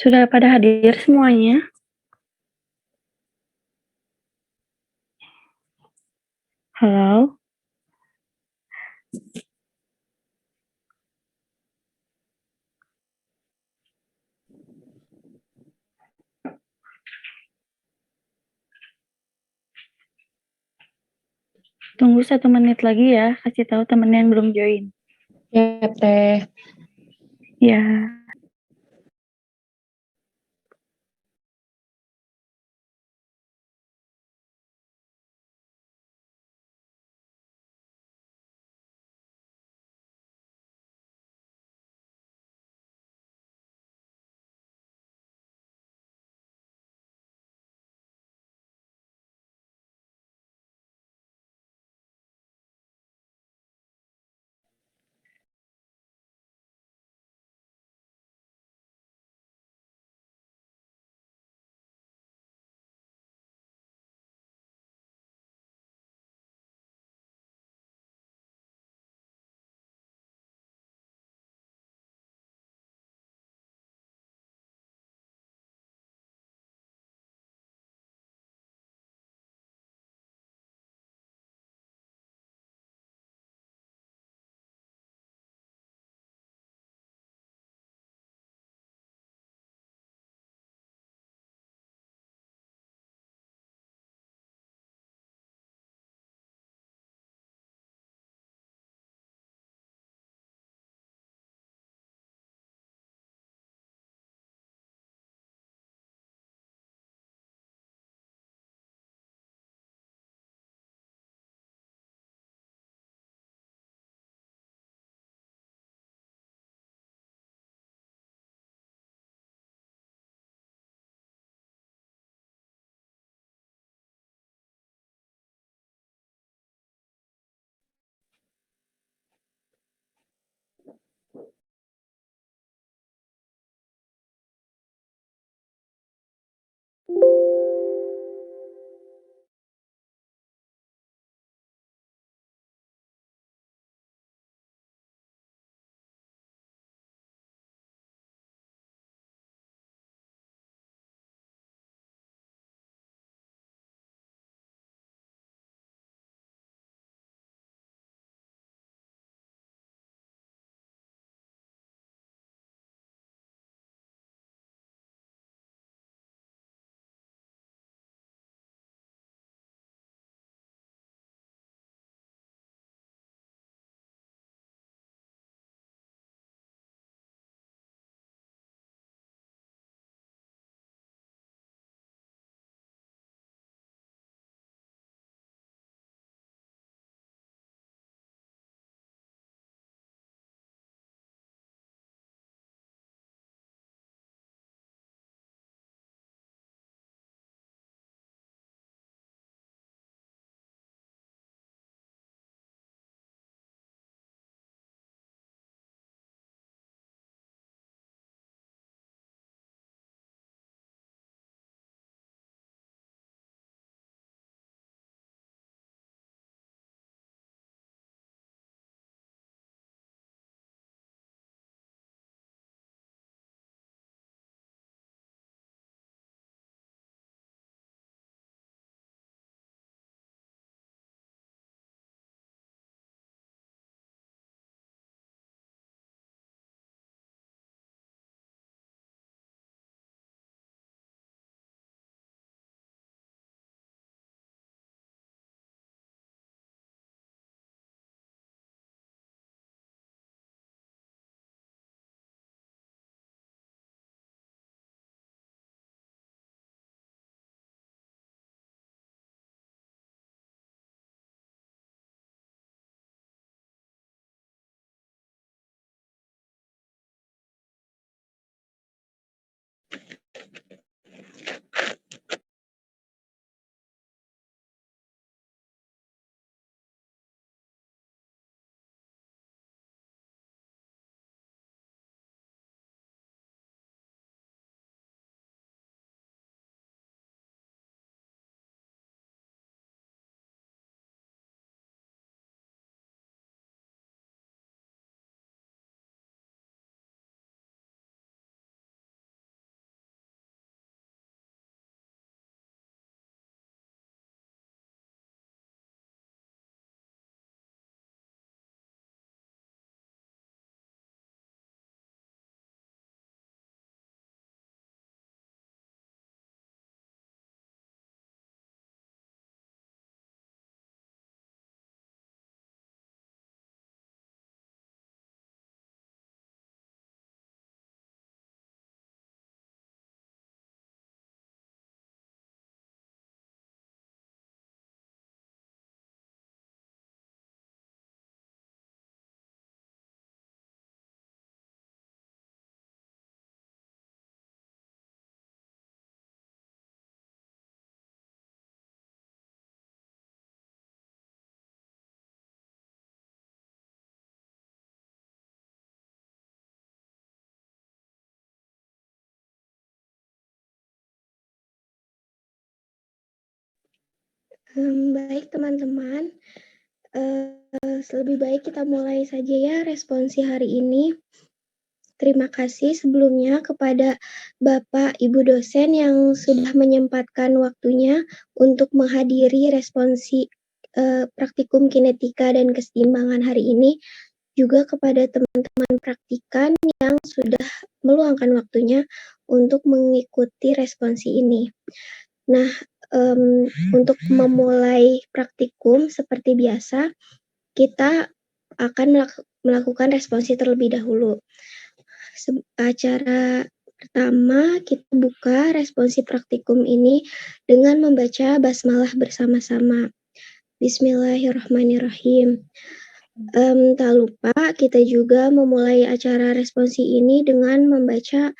Sudah pada hadir semuanya? Halo? Tunggu 1 menit lagi ya, kasih tahu temen yang belum join. Siap, Teh. Ya. Baik teman-teman, lebih baik kita mulai saja ya responsi hari ini. Terima kasih sebelumnya kepada Bapak Ibu dosen yang sudah menyempatkan waktunya untuk menghadiri responsi praktikum kinetika dan keseimbangan hari ini. Juga kepada teman-teman praktikan yang sudah meluangkan waktunya untuk mengikuti responsi ini. Nah, untuk memulai praktikum seperti biasa, kita akan melakukan responsi terlebih dahulu. Acara pertama, kita buka responsi praktikum ini dengan membaca basmalah bersama-sama. Bismillahirrahmanirrahim. Tak lupa kita juga memulai acara responsi ini dengan membaca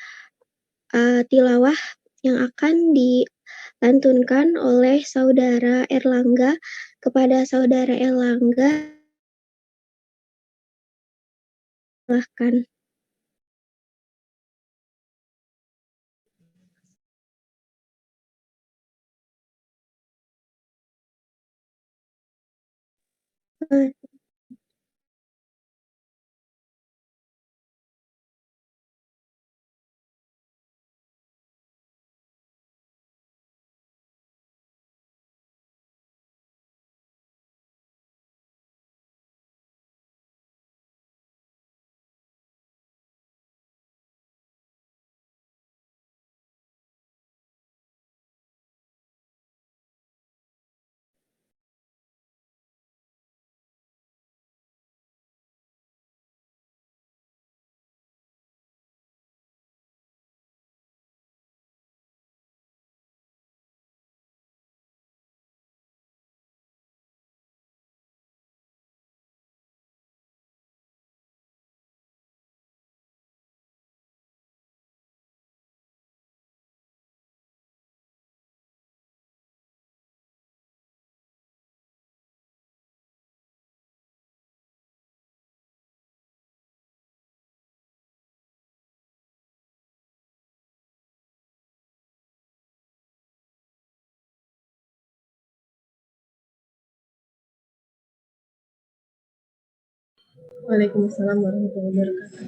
tilawah yang akan dilantunkan oleh Saudara Erlangga kepada Saudara Erlangga. Silahkan. Waalaikumsalam warahmatullahi wabarakatuh.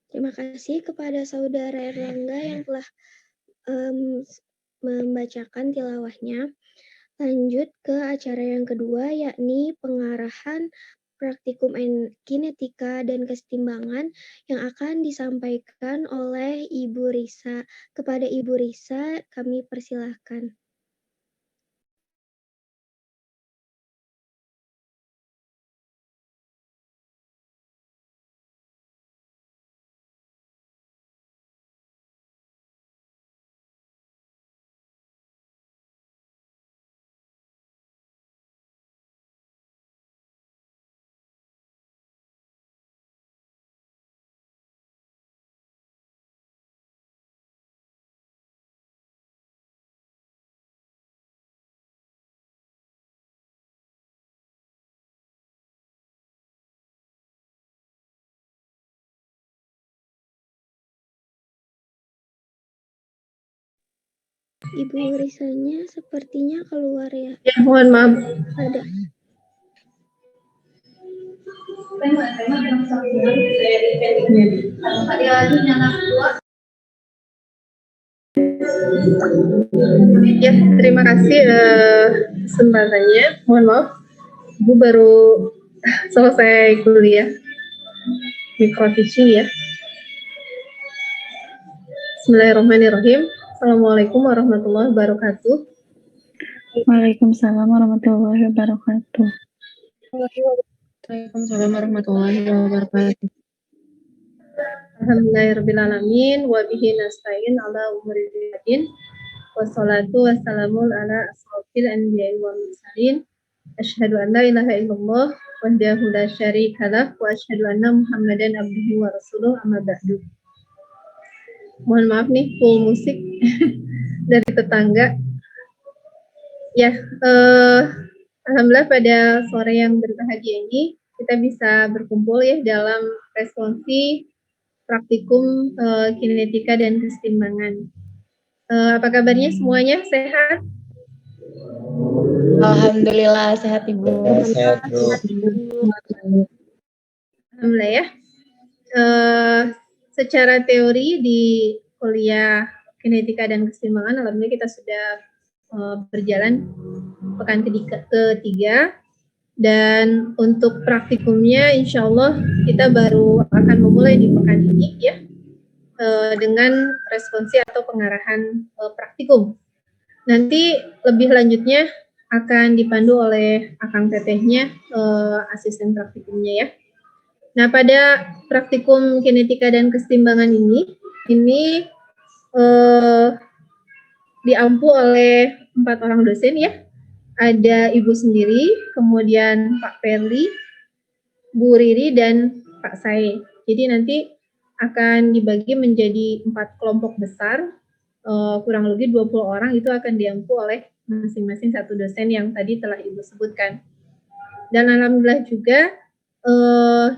Terima kasih kepada Saudara Erlangga yang telah membacakan tilawahnya. Lanjut ke acara yang kedua, yakni pengarahan praktikum kinetika dan kesetimbangan yang akan disampaikan oleh Ibu Risa. Kepada Ibu Risa, kami persilahkan. Ibu Risanya sepertinya keluar ya. Ya, mohon maaf. Ada. Ya, terima kasih kesempatannya. Mohon maaf, Ibu baru selesai kuliah microteaching ya. Bismillahirrahmanirrahim. Assalamualaikum warahmatullahi wabarakatuh. Waalaikumsalam warahmatullahi wabarakatuh. Waalaikumsalam warahmatullahi wabarakatuh. Alhamdulillahirrahmanirrahim. Wa bihi nasta'in ala umuri din. Wassalatu wassalamu ala asrofil anbiya'i wal mursalin. Asyhadu an la ilaha illallah wahdahu la syarikalah wa asyhadu anna Muhammadan abduhu wa rasuluh amma ba'du. Mohon maaf nih, full musik dari tetangga. Ya, alhamdulillah pada sore yang berbahagia ini kita bisa berkumpul ya dalam responsi praktikum kinetika dan keseimbangan. Apa kabarnya semuanya? Sehat? Alhamdulillah sehat Ibu. Sehat, Bro. Alhamdulillah ya. Secara teori di kuliah kinetika dan keseimbangan, alhamdulillah kita sudah berjalan pekan ketiga, dan untuk praktikumnya insya Allah kita baru akan memulai di pekan ini ya, dengan responsi atau pengarahan praktikum. Nanti lebih lanjutnya akan dipandu oleh Akang Tetehnya, asisten praktikumnya ya. Nah, pada praktikum kinetika dan keseimbangan ini diampu oleh 4 orang dosen ya. Ada Ibu sendiri, kemudian Pak Perli, Bu Riri, dan Pak Sae. Jadi nanti akan dibagi menjadi 4 kelompok besar, kurang lebih 20 orang itu akan diampu oleh masing-masing satu dosen yang tadi telah Ibu sebutkan. Dan alhamdulillah juga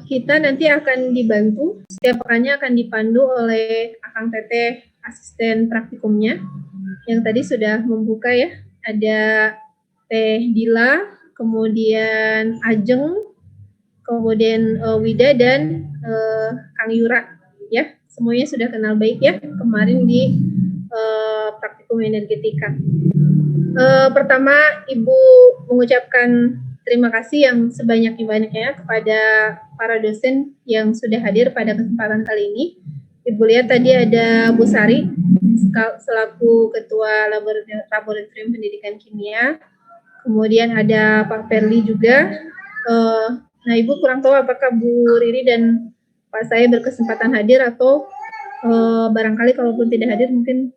kita nanti akan dibantu, setiap pekannya akan dipandu oleh Akang Teteh asisten praktikumnya yang tadi sudah membuka ya. Ada Teh Dila, kemudian Ajeng, kemudian Wida, dan Kang Yura ya. Semuanya sudah kenal baik ya kemarin di praktikum energetika. Pertama, Ibu mengucapkan terima kasih yang sebanyak-banyaknya kepada para dosen yang sudah hadir pada kesempatan kali ini. Ibu lihat tadi ada Bu Sari selaku Ketua Laboratorium Pendidikan Kimia, kemudian ada Pak Perli juga. Nah, Ibu kurang tahu apakah Bu Riri dan Pak Sae berkesempatan hadir atau barangkali kalaupun tidak hadir mungkin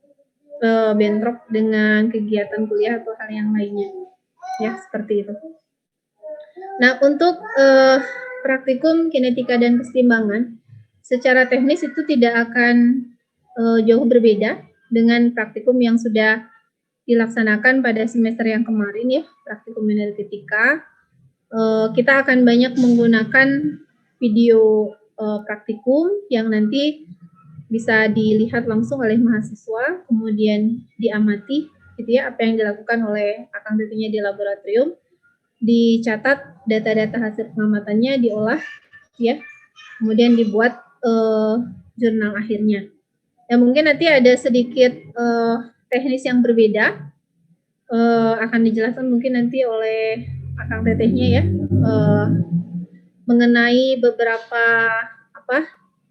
bentrok dengan kegiatan kuliah atau hal yang lainnya ya, seperti itu. Nah, untuk praktikum kinetika dan keseimbangan secara teknis itu tidak akan jauh berbeda dengan praktikum yang sudah dilaksanakan pada semester yang kemarin ya, praktikum energetika. Kita akan banyak menggunakan video praktikum yang nanti bisa dilihat langsung oleh mahasiswa, kemudian diamati gitu ya apa yang dilakukan oleh Akang Tetehnya di laboratorium, dicatat data-data hasil pengamatannya, diolah ya, kemudian dibuat jurnal akhirnya. Ya, mungkin nanti ada sedikit teknis yang berbeda, akan dijelaskan mungkin nanti oleh Akang Tetehnya ya, mengenai beberapa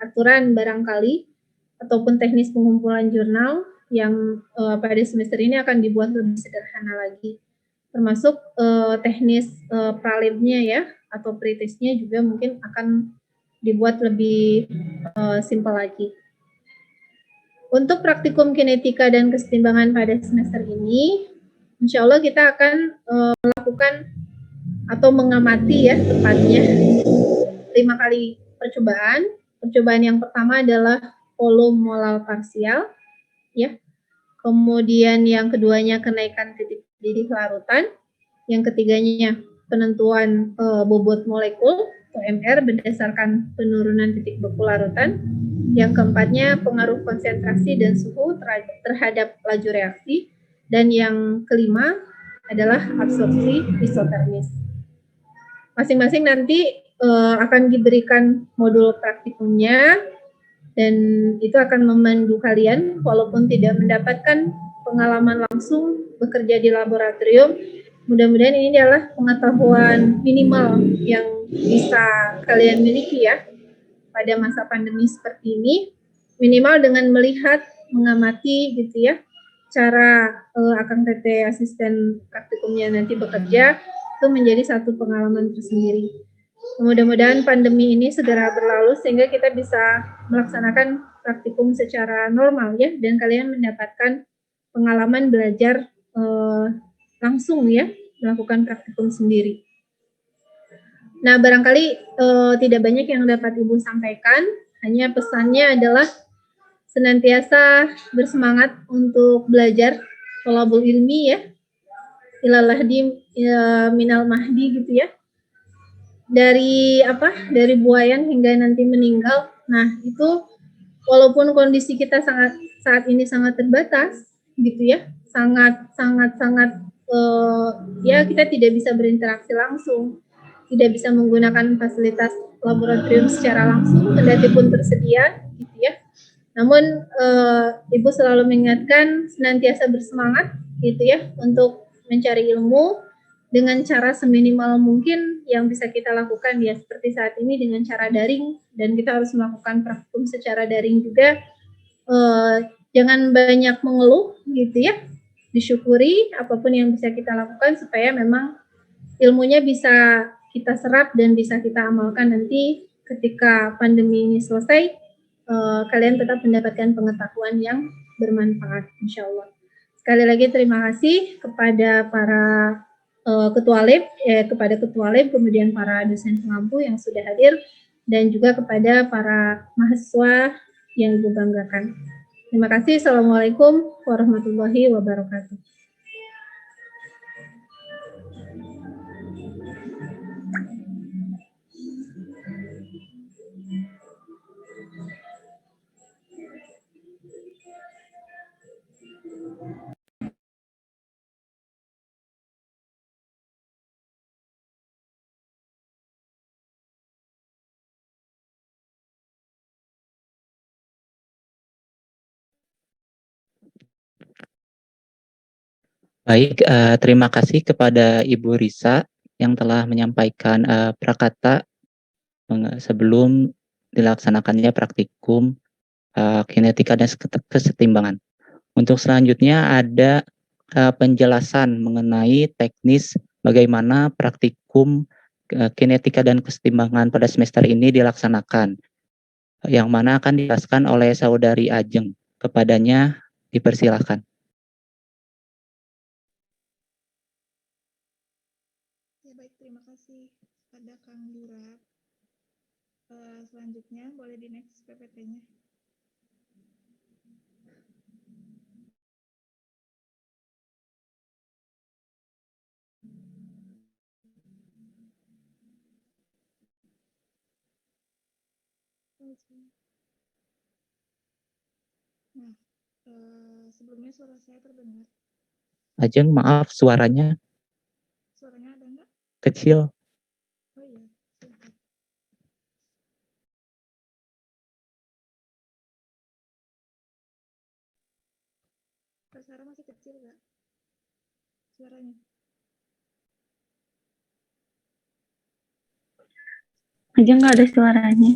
aturan barangkali ataupun teknis pengumpulan jurnal yang pada semester ini akan dibuat lebih sederhana lagi, termasuk teknis pralabnya ya atau pretestnya juga mungkin akan dibuat lebih simpel lagi. Untuk praktikum kinetika dan keseimbangan pada semester ini, insya Allah kita akan melakukan atau mengamati ya tepatnya 5 kali percobaan. Percobaan yang pertama adalah volume molal parsial ya. Kemudian yang keduanya kenaikan titik didih larutan. Yang ketiganya penentuan bobot molekul atau MR berdasarkan penurunan titik beku larutan. Yang keempatnya pengaruh konsentrasi dan suhu terhadap laju reaksi. Dan yang kelima adalah absorpsi isotermis. Masing-masing nanti akan diberikan modul praktikumnya, dan itu akan memandu kalian walaupun tidak mendapatkan pengalaman langsung bekerja di laboratorium. Mudah-mudahan ini adalah pengetahuan minimal yang bisa kalian miliki ya pada masa pandemi seperti ini, minimal dengan melihat, mengamati gitu ya cara Akang Teteh asisten praktikumnya nanti bekerja, itu menjadi satu pengalaman tersendiri. Mudah-mudahan pandemi ini segera berlalu sehingga kita bisa melaksanakan praktikum secara normal ya, dan kalian mendapatkan pengalaman belajar langsung ya, melakukan praktikum sendiri. Nah, barangkali tidak banyak yang dapat Ibu sampaikan, hanya pesannya adalah senantiasa bersemangat untuk belajar thalabul ilmi ya, ilal lahdi minal mahdi gitu ya. Dari buayan hingga nanti meninggal. Nah, itu walaupun kondisi kita saat ini sangat terbatas gitu ya, sangat ya kita tidak bisa berinteraksi langsung, tidak bisa menggunakan fasilitas laboratorium secara langsung, kendati pun tersedia gitu ya. Namun Ibu selalu mengingatkan senantiasa bersemangat gitu ya untuk mencari ilmu dengan cara seminimal mungkin yang bisa kita lakukan ya, seperti saat ini dengan cara daring, dan kita harus melakukan praktikum secara daring juga. Jangan banyak mengeluh gitu ya, disyukuri apapun yang bisa kita lakukan supaya memang ilmunya bisa kita serap dan bisa kita amalkan nanti ketika pandemi ini selesai. Kalian tetap mendapatkan pengetahuan yang bermanfaat, insya Allah. Sekali lagi terima kasih kepada para ketua lab, kemudian para dosen pengampu yang sudah hadir, dan juga kepada para mahasiswa yang Ibu banggakan. Terima kasih. Assalamualaikum warahmatullahi wabarakatuh. Baik, terima kasih kepada Ibu Risa yang telah menyampaikan prakata sebelum dilaksanakannya praktikum kinetika dan kesetimbangan. Untuk selanjutnya ada penjelasan mengenai teknis bagaimana praktikum kinetika dan kesetimbangan pada semester ini dilaksanakan, yang mana akan dijelaskan oleh Saudari Ajeng. Kepadanya dipersilahkan. Ya baik, terima kasih pada Kang Dura. Selanjutnya boleh di next PPT-nya. Nah, sebelumnya suara saya terdengar. Ajeng, maaf suaranya Suaranya ada nggak? kecil. Oh iya, silakan. Suara masih kecil nggak? Suaranya. Aja nggak ada suaranya.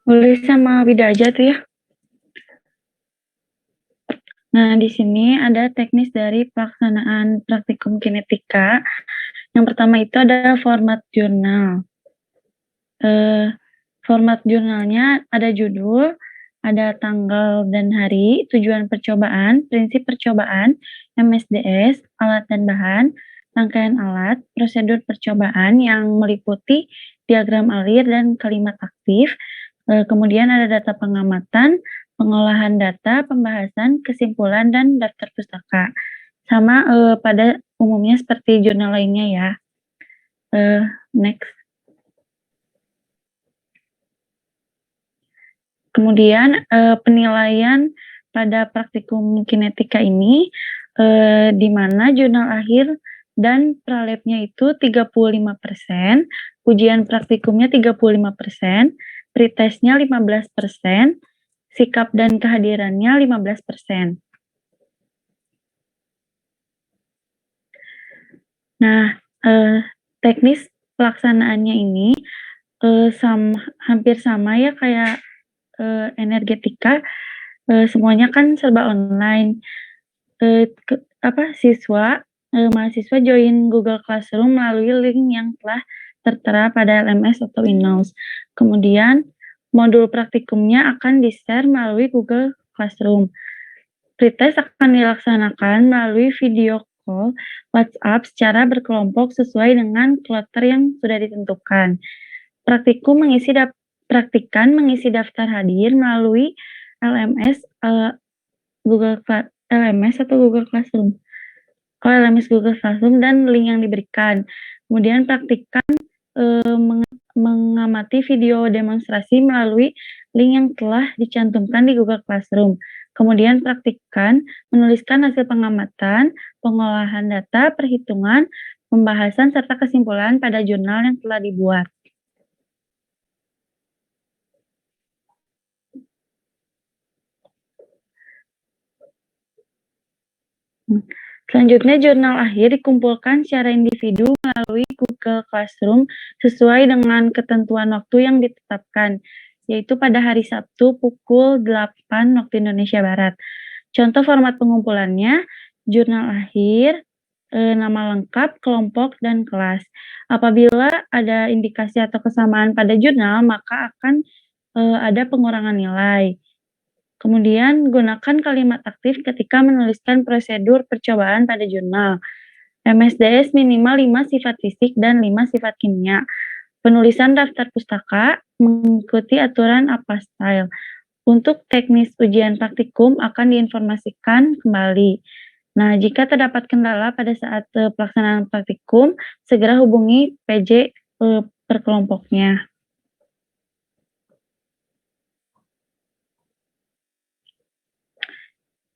Boleh sama Wida aja tuh ya. Nah, di sini ada teknis dari pelaksanaan praktikum kinetika. Yang pertama itu ada format jurnal. Format jurnalnya ada judul, ada tanggal dan hari, tujuan percobaan, prinsip percobaan, MSDS, alat dan bahan, rangkaian alat, prosedur percobaan yang meliputi diagram alir dan kalimat aktif. Kemudian ada data pengamatan, pengolahan data, pembahasan, kesimpulan, dan daftar pustaka. Sama pada umumnya seperti jurnal lainnya ya. Next. Kemudian penilaian pada praktikum kinetika ini di mana jurnal akhir dan pralabnya itu 35%, ujian praktikumnya 35%, pretestnya 15%, sikap dan kehadirannya 15%. Nah, teknis pelaksanaannya ini hampir sama ya kayak energetika, semuanya kan serba online. Mahasiswa join Google Classroom melalui link yang telah tertera pada LMS atau Windows. Kemudian Modul praktikumnya akan di-share melalui Google Classroom. Pretest akan dilaksanakan melalui video call WhatsApp secara berkelompok sesuai dengan kloter yang sudah ditentukan. Praktikan mengisi daftar hadir melalui LMS LMS atau Google Classroom. LMS Google Classroom dan link yang diberikan. Kemudian praktikan mengamati video demonstrasi melalui link yang telah dicantumkan di Google Classroom. Kemudian praktikkan menuliskan hasil pengamatan, pengolahan data, perhitungan, pembahasan, serta kesimpulan pada jurnal yang telah dibuat. Selanjutnya, jurnal akhir dikumpulkan secara individu melalui Google Classroom sesuai dengan ketentuan waktu yang ditetapkan, yaitu pada hari Sabtu pukul 8 waktu Indonesia Barat. Contoh format pengumpulannya, jurnal akhir, nama lengkap, kelompok, dan kelas. Apabila ada indikasi atau kesamaan pada jurnal, maka akan ada pengurangan nilai. Kemudian, gunakan kalimat aktif ketika menuliskan prosedur percobaan pada jurnal. MSDS minimal 5 sifat fisik dan 5 sifat kimia. Penulisan daftar pustaka mengikuti aturan APA Style. Untuk teknis ujian praktikum akan diinformasikan kembali. Nah, jika terdapat kendala pada saat pelaksanaan praktikum, segera hubungi PJ per kelompoknya.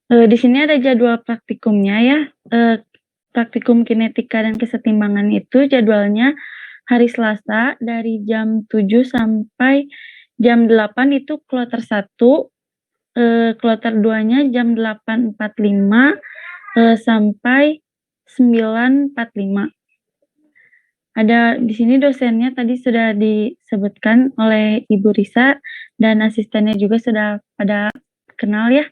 Di sini ada jadwal praktikumnya ya. Praktikum kinetika dan kesetimbangan itu jadwalnya hari Selasa dari jam 7 sampai jam 8 itu kloter 1, kloter 2-nya jam 8.45 sampai 9.45. Ada di sini dosennya tadi sudah disebutkan oleh Ibu Risa dan asistennya juga sudah pada kenal ya.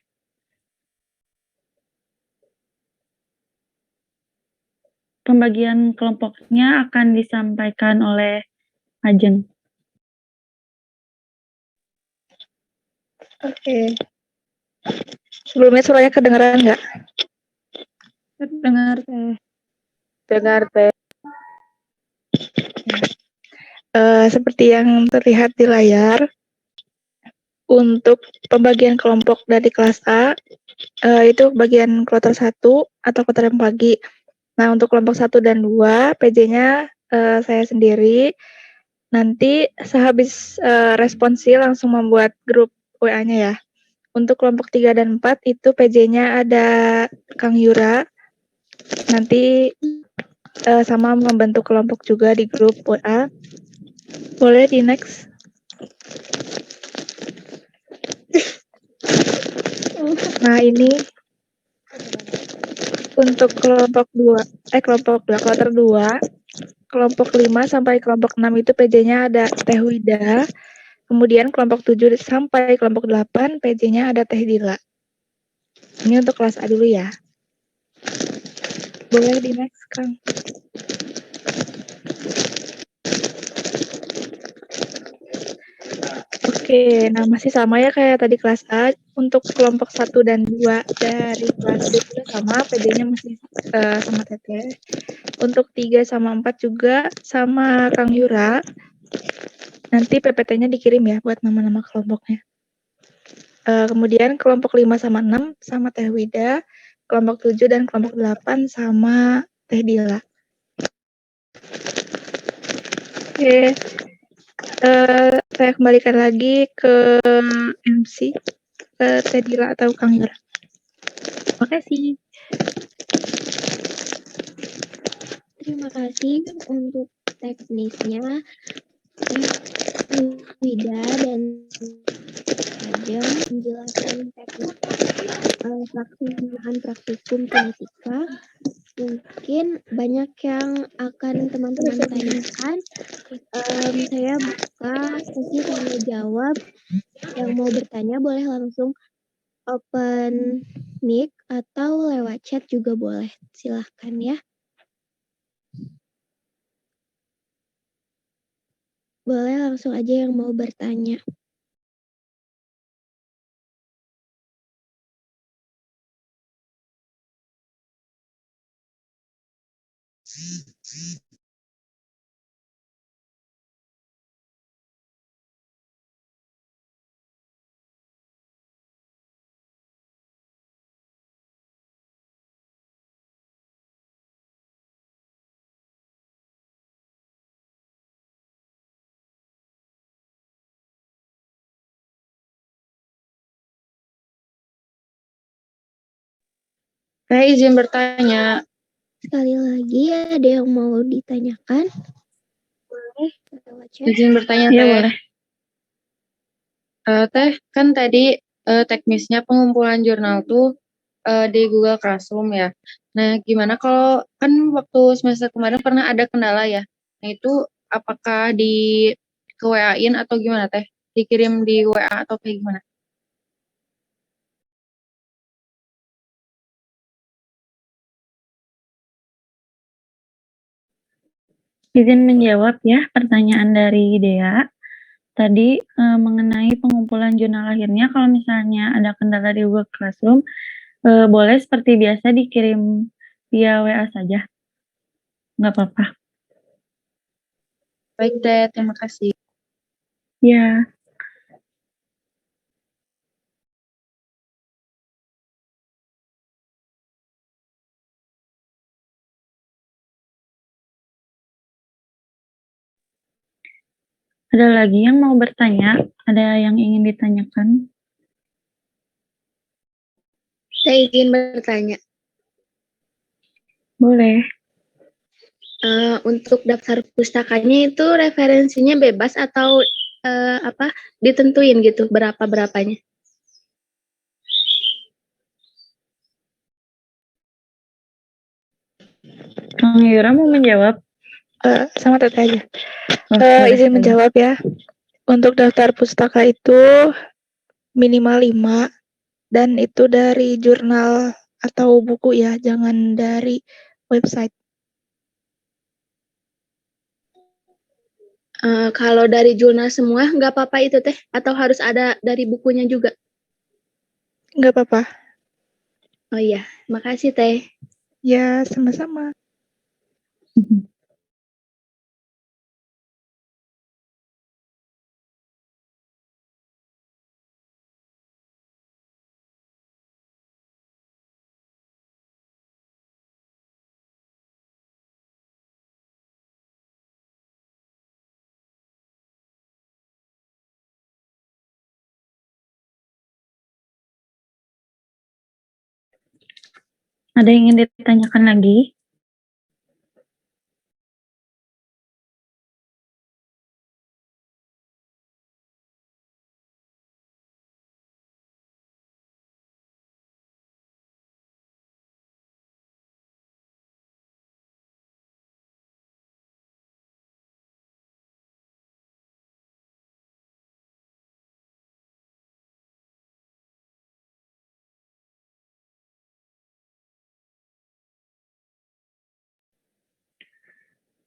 Pembagian kelompoknya akan disampaikan oleh Ajeng. Oke. Sebelumnya suaranya kedengaran nggak? Dengar Teh. Dengar, Teh. Seperti yang terlihat di layar, untuk pembagian kelompok dari kelas A, itu bagian kloter 1 atau kloter yang pagi. Nah, untuk kelompok 1 dan 2, PJ-nya saya sendiri. Nanti sehabis responsi langsung membuat grup WA-nya ya. Untuk kelompok 3 dan 4 itu PJ-nya ada Kang Yura. Nanti sama membentuk kelompok juga di grup WA. Boleh di next. Nah, ini untuk kelompok 2, kloter 2, kelompok 5 sampai kelompok 6 itu PJ-nya ada Teh Wida. Kemudian kelompok 7 sampai kelompok 8 PJ-nya ada Teh Dila. Ini untuk kelas A dulu ya. Boleh di next, Kang. Oke, nah masih sama ya kayak tadi kelas A. Untuk kelompok 1 dan 2 dari kelas B juga sama, PD-nya masih sama Teteh. Untuk 3 sama 4 juga sama Kang Yura. Nanti PPT-nya dikirim ya buat nama-nama kelompoknya. Kemudian kelompok 5 sama 6 sama Teh Wida. Kelompok 7 dan kelompok 8 sama Teh Dila. Oke. Saya kembalikan lagi ke MC, ke Teh Dila atau Kang Yura. Terima kasih. Terima kasih untuk teknisnya Wida dan Ajeng menjelaskan teknis pelaksanaan praktikum kinetika. Mungkin banyak yang akan teman-teman tanyakan. Saya buka sesi tanya jawab. Yang mau bertanya boleh langsung open mic atau lewat chat juga boleh. Silahkan ya. Boleh langsung aja yang mau bertanya. Saya izin bertanya. Sekali lagi, ada yang mau ditanyakan? Boleh, lewat chat. Izin bertanya, Iya, Teh. boleh. Teh, kan tadi teknisnya pengumpulan jurnal tuh di Google Classroom ya. Nah, gimana kalau kan waktu semester kemarin pernah ada kendala ya? Nah, itu apakah di ke WA-in atau gimana, Teh? Dikirim di WA atau kayak gimana? Izin menjawab ya pertanyaan dari Dea. Tadi mengenai pengumpulan jurnal akhirnya, kalau misalnya ada kendala di Google Classroom, boleh seperti biasa dikirim via WA saja. Nggak apa-apa. Baik, Teh. Terima kasih. Ya. Ada lagi yang mau bertanya? Ada yang ingin ditanyakan? Saya izin bertanya. Boleh. Untuk daftar pustakanya itu referensinya bebas atau ditentuin gitu berapa-berapanya? Kang Yura mau menjawab? Sama Teteh aja. Oh, boleh. Izin menjawab ya. Untuk daftar pustaka itu minimal 5 dan itu dari jurnal atau buku ya, jangan dari website. Kalau dari jurnal semua nggak apa-apa itu Teh? Atau harus ada dari bukunya juga? Nggak apa-apa. Oh iya, makasih Teh. Ya, sama-sama. Ada yang ingin ditanyakan lagi?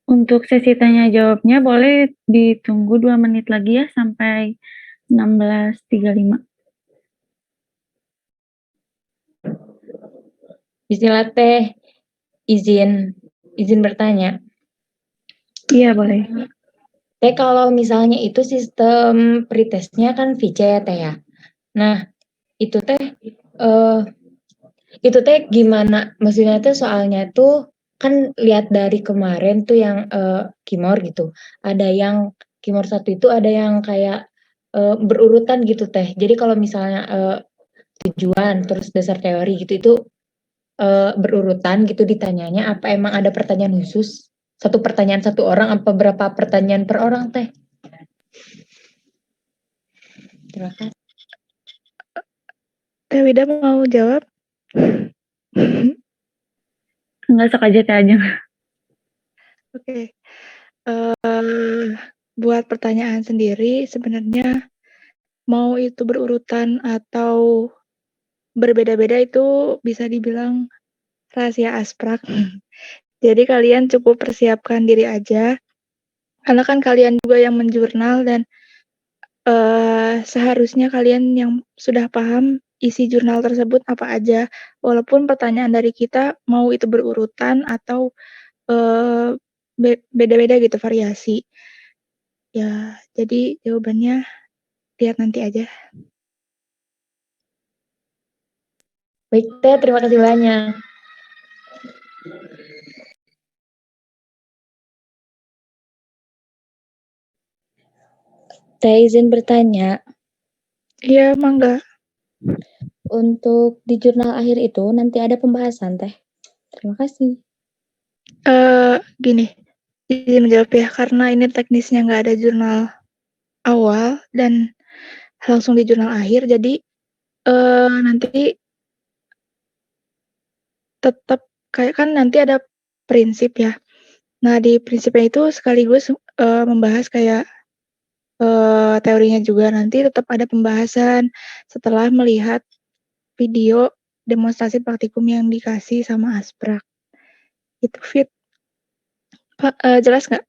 Untuk sesi tanya jawabnya boleh ditunggu 2 menit lagi ya sampai 16.35. Bismillah Teh, izin bertanya. Iya, boleh. Teh, kalau misalnya itu sistem pretestnya kan VC ya Teh ya. Nah, itu Teh gimana? Maksudnya tuh soalnya tuh kan lihat dari kemarin tuh yang Kimor gitu. Ada yang Kimor 1 itu ada yang kayak berurutan gitu Teh. Jadi kalau misalnya tujuan terus dasar teori gitu itu berurutan gitu ditanyanya, apa emang ada pertanyaan khusus? Satu pertanyaan satu orang apa berapa pertanyaan per orang Teh? Terima kasih. Teh Wida mau jawab? Enggak, sok aja Teh Ajeng. Oke. Buat pertanyaan sendiri sebenarnya mau itu berurutan atau berbeda-beda itu bisa dibilang rahasia asprak. Jadi kalian cukup persiapkan diri aja. Karena kan kalian juga yang menjurnal dan seharusnya kalian yang sudah paham isi jurnal tersebut apa aja. Walaupun pertanyaan dari kita mau itu berurutan atau beda-beda gitu variasi. Ya, jadi jawabannya lihat nanti aja. Baik Teh, terima kasih banyak. Teh izin bertanya, Iya, mangga. untuk di jurnal akhir itu nanti ada pembahasan Teh. Terima kasih. Gini, izin menjawab ya, karena ini teknisnya nggak ada jurnal awal dan langsung di jurnal akhir, jadi nanti tetap kayak kan nanti ada prinsip ya. Nah, di prinsipnya itu sekaligus membahas kayak teorinya juga. Nanti tetap ada pembahasan setelah melihat video demonstrasi praktikum yang dikasih sama Asprak. Itu Fit. Pak, jelas nggak?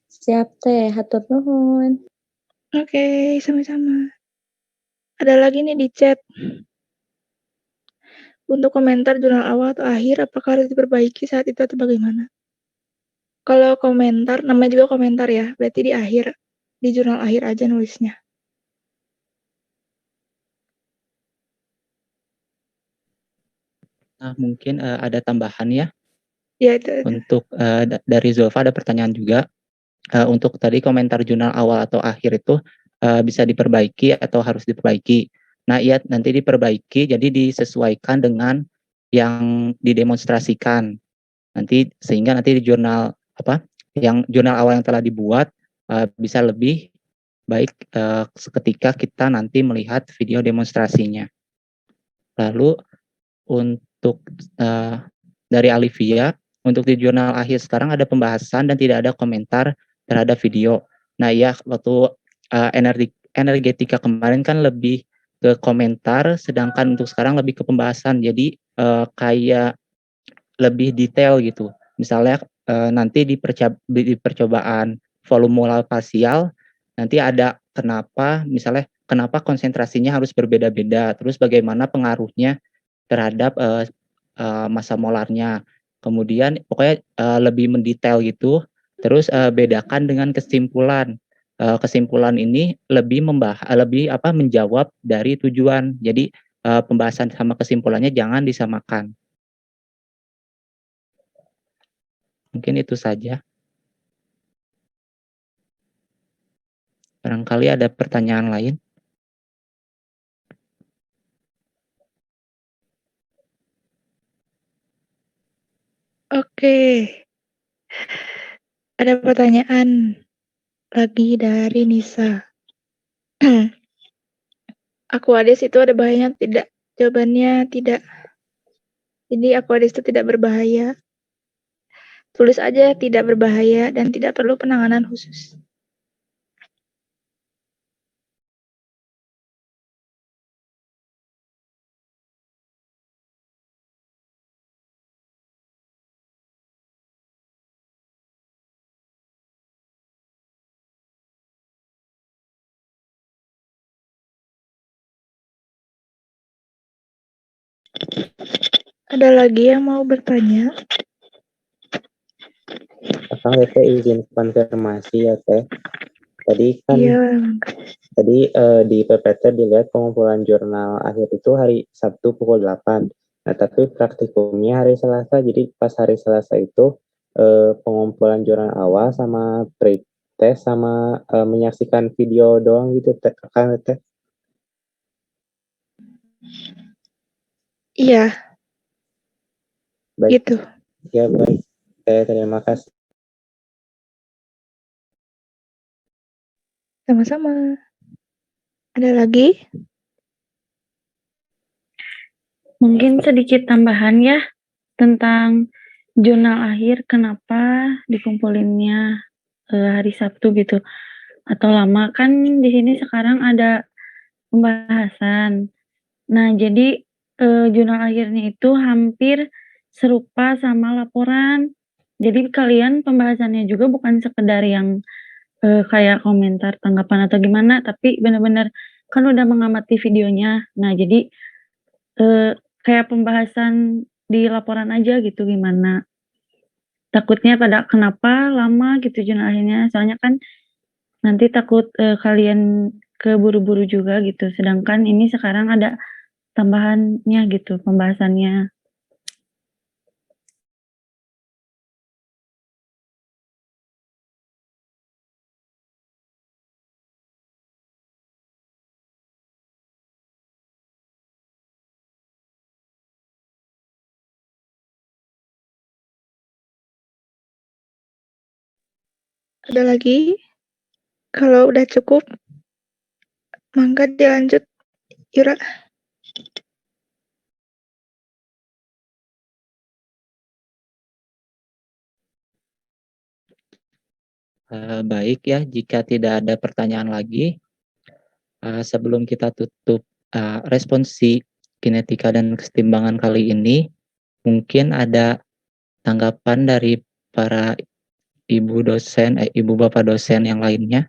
Siap Teh, hatur nuhun. Oke, sama-sama. Ada lagi nih di chat. Untuk komentar jurnal awal atau akhir, apakah harus diperbaiki saat itu atau bagaimana? Kalau komentar, namanya juga komentar ya, berarti di akhir, di jurnal akhir aja nulisnya. Nah, mungkin ada tambahan ya. Ya, itu. Untuk dari Zulfa ada pertanyaan juga. Untuk tadi komentar jurnal awal atau akhir itu bisa diperbaiki atau harus diperbaiki. Nah, iya nanti diperbaiki, jadi disesuaikan dengan yang didemonstrasikan. Nanti sehingga nanti di jurnal yang jurnal awal yang telah dibuat bisa lebih baik ketika kita nanti melihat video demonstrasinya. Lalu untuk dari Alivia, untuk di jurnal akhir sekarang ada pembahasan dan tidak ada komentar terhadap video. Nah ya, waktu energetika kemarin kan lebih ke komentar, sedangkan untuk sekarang lebih ke pembahasan. Jadi kayak lebih detail gitu. Misalnya nanti di percobaan volume molar parsial, nanti ada misalnya kenapa konsentrasinya harus berbeda-beda, terus bagaimana pengaruhnya terhadap massa molarnya. Kemudian pokoknya lebih mendetail gitu. Terus bedakan dengan kesimpulan. Kesimpulan ini lebih menjawab dari tujuan. Jadi pembahasan sama kesimpulannya jangan disamakan. Mungkin itu saja. Barangkali ada pertanyaan lain. Oke. Ada pertanyaan lagi dari Nisa. Aquades itu ada bahayanya tidak? Jawabannya tidak. Jadi Aquades itu tidak berbahaya. Tulis aja tidak berbahaya dan tidak perlu penanganan khusus. Ada lagi yang mau bertanya? Akang Teh izin konfirmasi ya Teh. Tadi kan di PPT dilihat pengumpulan jurnal akhir itu hari Sabtu pukul 8. Nah, tapi praktikumnya hari Selasa. Jadi pas hari Selasa itu pengumpulan jurnal awal sama pre-test sama menyaksikan video doang gitu Teh. Akang Teh. Iya. Baik. Gitu. Ya baik. Terima kasih. Sama-sama. Ada lagi? Mungkin sedikit tambahan ya tentang jurnal akhir, kenapa dikumpulinnya hari Sabtu gitu atau lama. Kan di sini sekarang ada pembahasan. Nah, jadi jurnal akhirnya itu hampir serupa sama laporan. Jadi kalian pembahasannya juga bukan sekedar yang kayak komentar, tanggapan atau gimana, tapi benar-benar kan udah mengamati videonya. Nah, jadi kayak pembahasan di laporan aja gitu gimana. Takutnya pada kenapa lama gitu jurnal akhirnya, soalnya kan nanti takut, kalian keburu-buru juga gitu, sedangkan ini sekarang ada tambahannya gitu pembahasannya. Ada lagi? Kalau udah cukup, mangga dilanjut, Yura. Baik ya, jika tidak ada pertanyaan lagi, sebelum kita tutup responsi kinetika dan kesetimbangan kali ini, mungkin ada tanggapan dari para ibu dosen, ibu bapak dosen yang lainnya.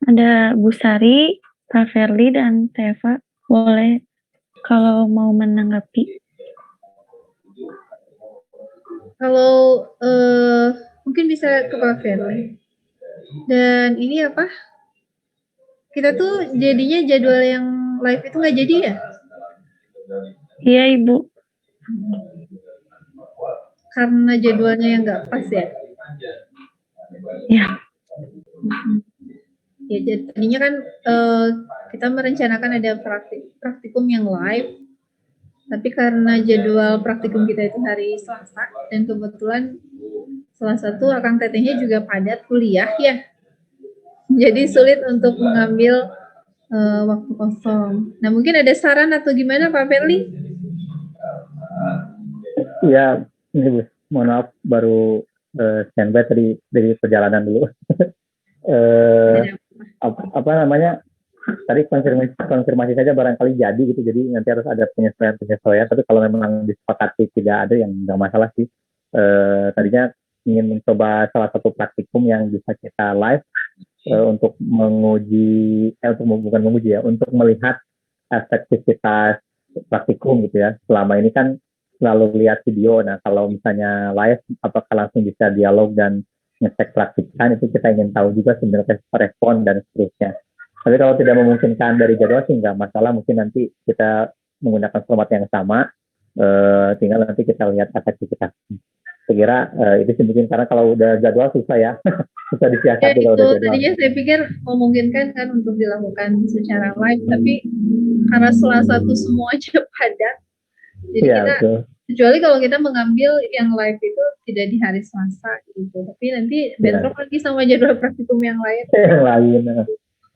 Ada Bu Sari, Kak Ferly, dan Teva, boleh kalau mau menanggapi. Kalau mungkin bisa ke Pak Firly. Dan ini apa? Kita tuh jadinya jadwal yang live itu nggak jadi ya? Iya Ibu. Karena jadwalnya yang nggak pas ya? Ya. Ya, jadi tadinya kan kita merencanakan ada praktikum yang live, tapi karena jadwal praktikum kita itu hari Selasa, dan kebetulan Selasa tuh akang tetehnya juga padat kuliah ya, jadi sulit untuk mengambil waktu kosong. Nah, mungkin ada saran atau gimana Pak Ferly? Iya, ini Bu, mohon maaf baru standby tadi dari perjalanan dulu. Apa namanya? Tadi konfirmasi saja barangkali jadi gitu, jadi nanti harus ada penyesuaian. Tapi kalau memang disepakati tidak ada, yang nggak masalah sih. Tadinya ingin mencoba salah satu praktikum yang bisa kita live untuk menguji, bukan menguji ya, untuk melihat efektivitas praktikum gitu ya. Selama ini kan selalu lihat video. Nah, kalau misalnya live, apakah langsung bisa dialog dan ngecek praktikan, itu kita ingin tahu juga sebenarnya respon dan seterusnya. Tapi kalau tidak memungkinkan dari jadwal sih nggak masalah, mungkin nanti kita menggunakan format yang sama, tinggal nanti kita lihat efektivitasnya. Saya kira itu sih mungkin, karena kalau udah jadwal susah ya, susah disiasati kalau udah jadwal. Tadinya saya pikir memungkinkan kan untuk dilakukan secara live, tapi karena Selasa tuh semuanya padat, jadi ya, kita betul. Kecuali kalau kita mengambil yang live itu tidak di hari Selasa gitu, tapi nanti bentrok lagi sama jadwal praktikum yang lain. Yang lain,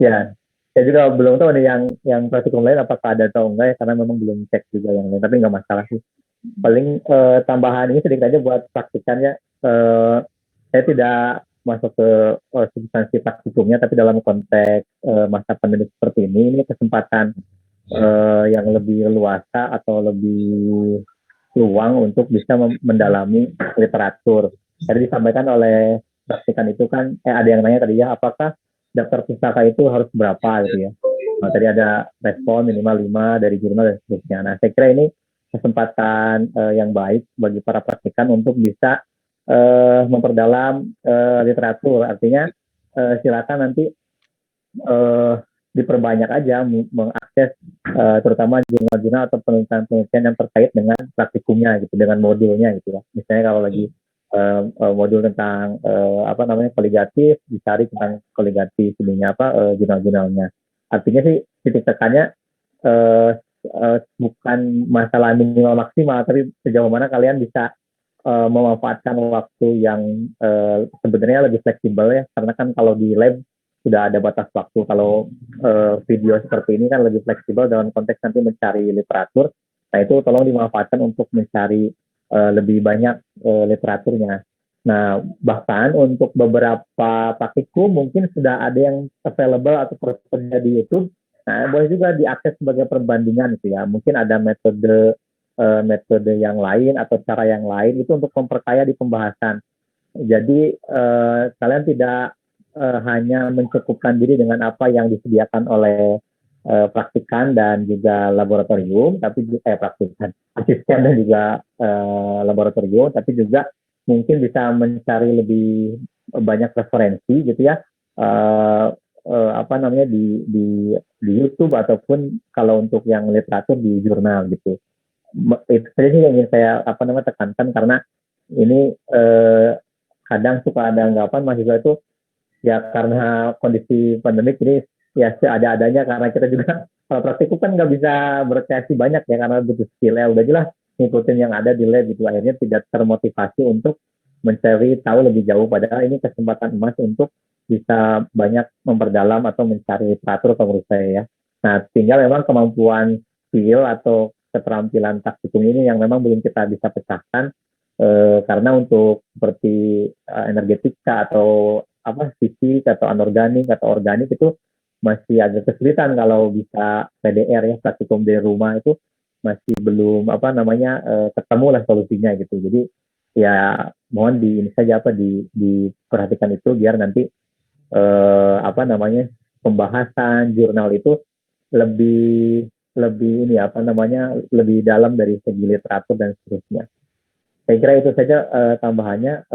ya. Saya juga belum tahu nih yang praktikum lain apakah ada atau enggak ya, karena memang belum cek juga yang lain. Tapi nggak masalah sih. Paling tambahan ini sedikit aja buat praktikannya. Saya tidak masuk ke substansi praktikumnya, tapi dalam konteks masa pandemi seperti ini kesempatan yang lebih luasa atau lebih luang untuk bisa mendalami literatur. Tadi disampaikan oleh praktikan itu kan, ada yang nanya tadi ya, apakah daftar pustaka itu harus berapa gitu ya. Nah, tadi ada respon minimal 5 dari jurnal dan seterusnya. Nah, saya kira ini kesempatan yang baik bagi para praktikan untuk bisa memperdalam literatur. Artinya silakan nanti diperbanyak aja mengakses terutama jurnal-jurnal atau penelitian-penelitian yang terkait dengan praktikumnya gitu, dengan modulnya gitu ya. Misalnya kalau lagi modul tentang koligatif, dicari tentang koligatif ininya jurnal-jurnalnya. Artinya sih titik tekannya bukan masalah minimal maksimal, tapi sejauh mana kalian bisa memanfaatkan waktu yang sebenarnya lebih fleksibel ya, karena kan kalau di lab sudah ada batas waktu. Kalau video seperti ini kan lebih fleksibel dalam konteks nanti mencari literatur, Nah, itu tolong dimanfaatkan untuk mencari lebih banyak literaturnya. Nah, bahkan untuk beberapa praktikum mungkin sudah ada yang available atau tersedia di YouTube. Nah, boleh juga diakses sebagai perbandingan gitu ya. Mungkin ada metode yang lain atau cara yang lain itu untuk memperkaya di pembahasan. Jadi kalian tidak hanya mencukupkan diri dengan apa yang disediakan oleh praktikan dan juga laboratorium, tapi praktikan asisten dan juga laboratorium, tapi juga mungkin bisa mencari lebih banyak referensi gitu ya, apa namanya di YouTube ataupun kalau untuk yang literatur di jurnal gitu. Itu saja sih yang ingin saya apa namanya tekankan, karena ini kadang suka ada anggapan mahasiswa itu ya karena kondisi pandemik ini ya seada-adanya, karena kita juga kalau praktikum kan nggak bisa berkreasi banyak ya karena butuh skill ya, udah jelas ngikutin yang ada di lab gitu, akhirnya tidak termotivasi untuk mencari tahu lebih jauh, padahal ini kesempatan emas untuk bisa banyak memperdalam atau mencari literatur menurut saya ya. Nah, tinggal memang kemampuan skill atau keterampilan praktikum ini yang memang belum kita bisa pecahkan, karena untuk seperti energetika atau apa fisik atau anorganik atau organik itu masih agak kesulitan kalau bisa PDR ya, praktikum dari rumah itu masih belum apa namanya ketemu lah solusinya gitu. Jadi ya mohon di ini saja apa diperhatikan itu biar nanti apa namanya pembahasan jurnal itu lebih lebih ini apa namanya lebih dalam dari segi literatur dan seterusnya. Saya kira itu saja tambahannya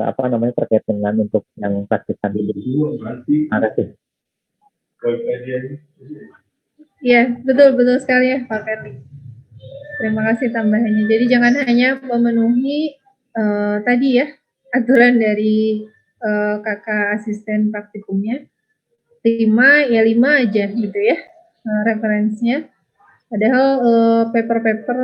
apa namanya terkait dengan untuk yang praktikan dulu. Terima kasih. Iya, betul sekali ya Pak Ferdi. Terima kasih tambahannya. Jadi jangan hanya memenuhi tadi ya aturan dari kakak asisten praktikumnya, 5 aja gitu ya referensinya. Padahal paper-paper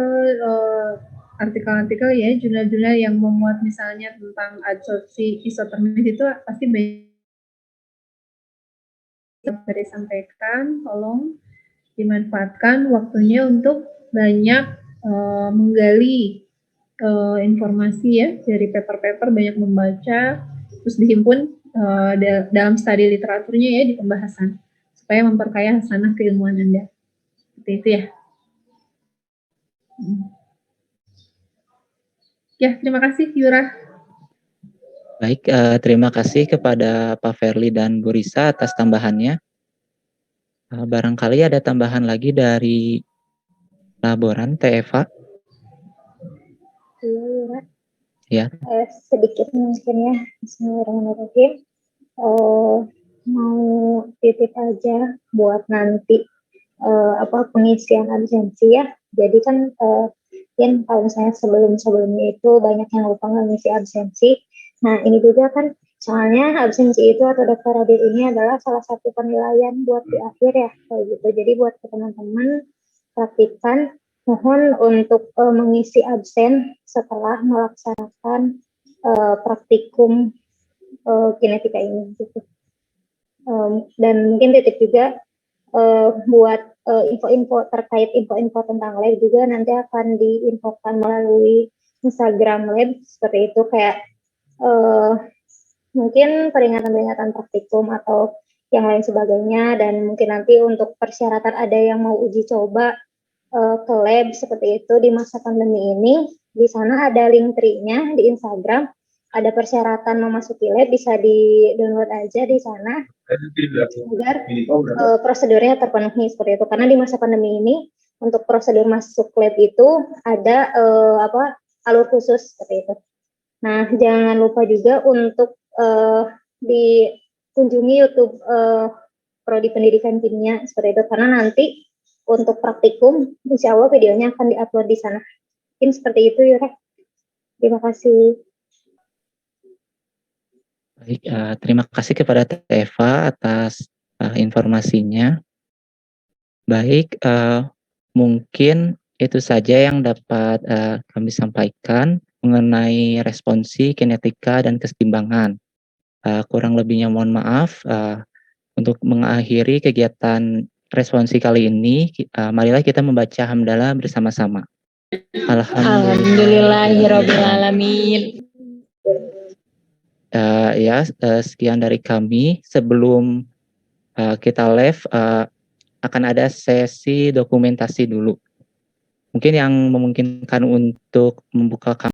artikel-artikel ya, jurnal-jurnal yang memuat misalnya tentang adsorpsi isotermis itu pasti banyak disampaikan. Tolong dimanfaatkan waktunya untuk banyak menggali informasi ya dari paper-paper, banyak membaca, terus dihimpun dalam studi literaturnya ya di pembahasan supaya memperkaya hasanah keilmuan Anda. Seperti itu ya. Ya, terima kasih Yura. Baik, terima kasih kepada Pak Ferli dan Bu Risa atas tambahannya. Barangkali ada tambahan lagi dari laboran Teh Eva. Iya, Yura. Ya. Sedikit mungkin ya, Bismillahirrahmanirrahim. Mau titip aja buat nanti apa pengisian absensi ya. Jadi kan mungkin kalau misalnya sebelumnya itu banyak yang lupa ngisi absensi. Nah, ini juga kan soalnya absensi itu atau daftar hadir ini adalah salah satu penilaian buat di akhir ya, kayak gitu. Jadi buat teman-teman praktikan, mohon untuk mengisi absen setelah melaksanakan praktikum kinetika ini gitu. Dan mungkin titip juga buat info-info terkait info-info tentang lab juga nanti akan diinfokan melalui Instagram lab seperti itu, kayak mungkin peringatan-peringatan praktikum atau yang lain sebagainya. Dan mungkin nanti untuk persyaratan ada yang mau uji coba ke lab seperti itu di masa pandemi ini, di sana ada link tree-nya di Instagram, ada persyaratan memasuki lab, bisa di-download aja di sana agar prosedurnya terpenuhi seperti itu. Karena di masa pandemi ini untuk prosedur masuk lab itu ada alur khusus seperti itu. Nah, jangan lupa juga untuk dikunjungi YouTube Prodi Pendidikan Kimia seperti itu, karena nanti untuk praktikum insya Allah videonya akan diupload di sana. Mungkin seperti itu Yura. Terima kasih. Baik, terima kasih kepada Teh Eva atas informasinya. Baik, mungkin itu saja yang dapat kami sampaikan mengenai responsi, kinetika, dan kesetimbangan. Kurang lebihnya mohon maaf. Untuk mengakhiri kegiatan responsi kali ini, marilah kita membaca hamdalah bersama-sama. Alhamdulillahirobbilalamin. Sekian dari kami. Sebelum kita live, akan ada sesi dokumentasi dulu. Mungkin yang memungkinkan untuk membuka